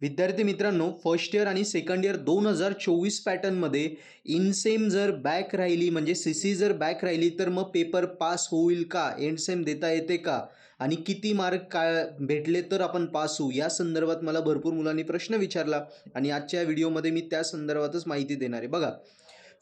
विद्यार्थी मित्रांनो, first year आणि सेकंड इयर 2024 पॅटर्नमध्ये इनसेम जर बॅक राहिली म्हणजे सीसी जर बॅक राहिली तर मग पेपर पास होईल का? एंडसेम देता येते का? आणि किती मार्क काय भेटले तर आपण पास होऊ? या संदर्भात मला भरपूर मुलांनी प्रश्न विचारला आणि आजच्या व्हिडिओमध्ये मी त्या संदर्भातच माहिती देणार आहे. बघा,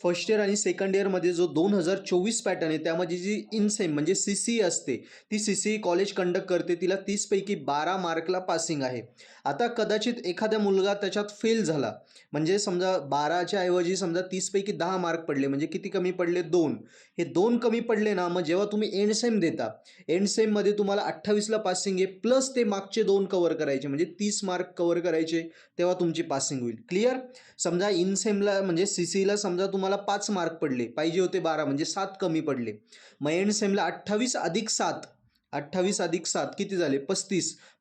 फर्स्ट इयर आणि सेकंड इयरमध्ये जो 2024 पॅटर्न आहे त्यामध्ये जी इनसेम म्हणजे सी सी असते, ती सी सी कॉलेज कंडक्ट करते. तिला 30 पैकी 12 मार्कला पासिंग आहे. आता कदाचित एखादा मुलगा त्याच्यात फेल झाला, म्हणजे समजा 12च्या ऐवजी समजा 30 पैकी 10 मार्क पडले, म्हणजे किती कमी पडले? 2. हे 2 कमी पडले ना, मग जेव्हा तुम्ही एंड सेम देता, एंड सेममध्ये तुम्हाला 28ला पासिंग आहे, प्लस ते मागचे 2 कव्हर करायचे, म्हणजे 30 मार्क कव्हर करायचे, तेव्हा तुमची पासिंग होईल. क्लिअर? समजा इनसेमला म्हणजे सी सीला समजा तुम्हाला 5 मार्क पडले, पाहिजे होते 12, म्हणजे 7 कमी पडले. मग एंड सेमला 28 अधिक 7, 28 अधिक 7 किती झाले?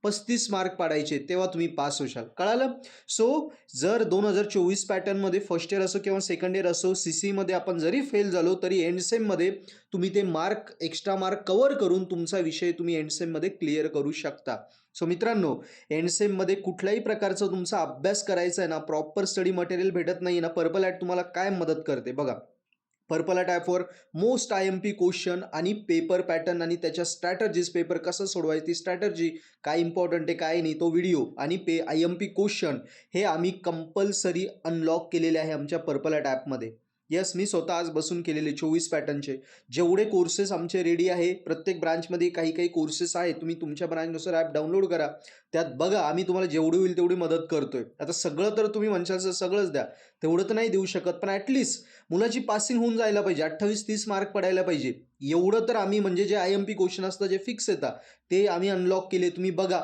35 मार्क पाडायचे, तेव्हा तुम्ही पास होशाल. कळालं? सो जर 2024 पॅटर्नमध्ये फर्स्ट इयर असो किंवा सेकंड इयर असो, सी सीमध्ये आपण जरी फेल झालो तरी एंड सेममध्ये तुम्ही ते मार्क, एक्स्ट्रा मार्क कव्हर करून तुमचा विषय तुम्ही एंड सेममध्ये क्लिअर करू शकता. सो मित्रांनो, एंड सेममध्ये कुठल्याही प्रकारचा तुमचा अभ्यास करायचा आहे ना, प्रॉपर स्टडी मटेरियल भेटत नाही ना, पर्पल ॲट तुम्हाला काय मदत करते बघा. पर्पल ॲट ॲपवर most I M P question आणि पेपर पॅटर्न आणि त्याच्या स्ट्रॅटर्जीज, पेपर कसं सोडवायची ती स्ट्रॅटर्जी, काय इम्पॉर्टंट आहे काय नाही तो व्हिडिओ आणि आय एम पी क्वेश्चन हे आम्ही कंपल्सरी अनलॉक केलेले आहे आमच्या पर्पल ॲट ॲपमध्ये. यस, मी स्वतः आज बसून केलेले 24 पॅटर्नचे जेवढे कोर्सेस आमचे रेडी आहे. प्रत्येक ब्रांचमध्ये काही काही कोर्सेस आहेत, तुम्ही तुमच्या ब्रांचनुसार ॲप डाउनलोड करा, त्यात बघा. आम्ही तुम्हाला जेवढी होईल तेवढी मदत करतोय. आता सगळं तर तुम्ही म्हणशाल सगळंच द्या, तेवढं तर नाही देऊ शकत, पण ॲटलिस्ट मुलाची पासिंग होऊन जायला पाहिजे, 28-30 मार्क पडायला पाहिजे, एवढं तर आम्ही, म्हणजे जे आय एम पी क्वेश्चन असतं जे फिक्स येतात ते आम्ही अनलॉक केले. तुम्ही बघा,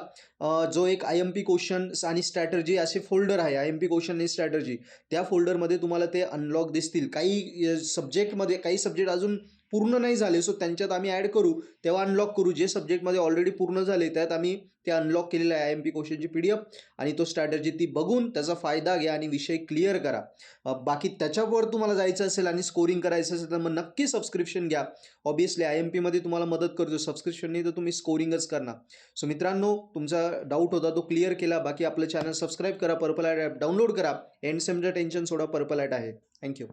जो एक आय एम पी क्वेश्चन आणि स्ट्रॅटर्जी असे फोल्डर आहे, आय एम पी क्वेश्चन आणि स्ट्रॅटर्जी, त्या फोल्डरमध्ये तुम्हाला ते अनलॉक दिसतील. काही सब्जेक्टमध्ये काही सब्जेक्ट अजून पूर्ण नाही झाले, सो त्यांच्यात आम्ही ॲड करू, तेव्हा अनलॉक करू. जे सब्जेक्टमध्ये ऑलरेडी पूर्ण झाले त्यात आम्ही ते अनलॉक केलेलं आहे आय एम पी क्वेश्चनची PDF आणि तो स्ट्रॅटर्जी, ती बघून त्याचा फायदा घ्या आणि विषय क्लिअर करा. बाकी त्याच्यावर तुम्हाला जायचं असेल आणि स्कोरिंग करायचं असेल तर मग नक्की सबस्क्रिप्शन घ्या. ऑब्वियसली आय एम पीमध्ये तुम्हाला मदत करतो, सबस्क्रिप्शन नाही तर तुम्ही स्कोरिंगच करणार. सो मित्रांनो, तुमचा डाऊट होता तो क्लिअर केला. बाकी आपलं चॅनल सबस्क्राईब करा, पर्पल ॲट ॲप डाउनलोड करा. एंड सेमचं टेन्शन सोडा, पर्पल ॲट आहे. थँक्यू.